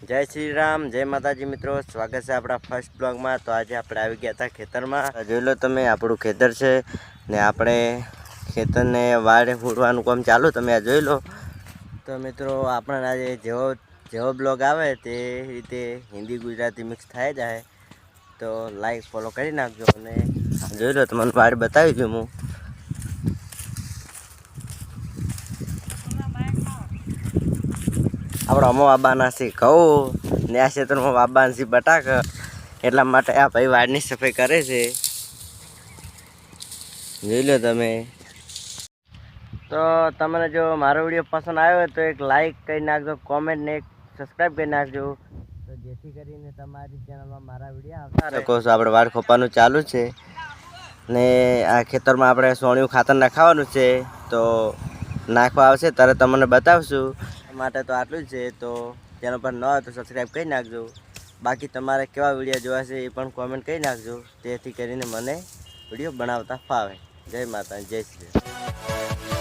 જય શ્રી રામ, જય માતાજી મિત્રો, સ્વાગત છે આપણા ફર્સ્ટ બ્લોગમાં। તો આજે આપણે આવી ગયા હતા ખેતરમાં। જોઈ લો તમે, આપણું ખેતર છે ને આપણે ખેતરને વાડે ફૂટવાનું કામ ચાલુ, તમે આ જોઈ લો। તો મિત્રો આપણને આજે જેવો બ્લોગ આવે તે રીતે હિન્દી ગુજરાતી મિક્સ થઈ જાય, તો લાઈક ફોલો કરી નાખજો। અને જોઈ લો તમને વાડ બતાવી દઉં હું। આપણે અમો વાબાના છે ઘઉં ને આ ક્ષેત્રમાં વાબાના છે બટાક, એટલા માટે આ ભાઈ વાડની સફાઈ કરે છે, જોઈ લો તમે। તો તમને જો મારો વિડીયો પસંદ આવ્યો હોય તો એક લાઈક કરી નાખજો, કોમેન્ટ ને એક સબસ્ક્રાઈબ કરી નાખજો, તો જેથી કરીને તમારી ચેનલમાં મારા વિડીયો આવતા રહે। કહો છો આપણે વાડ ખોપાનું ચાલુ છે ને આ ખેતરમાં આપણે સોણિયું ખાતર નાખવાનું છે, તો નાખવા આવશે ત્યારે તમને બતાવશું। માટે તો આટલું જ છે, તો ચેનલ પર ન હોય તો સબસ્ક્રાઈબ કરી નાખજો। બાકી તમારે કેવા વિડીયો જોવા છે એ પણ કોમેન્ટ કરી નાખજો, જેથી કરીને મને વિડીયો બનાવતા ફાવે। જય માતા, જય શ્રી રામ।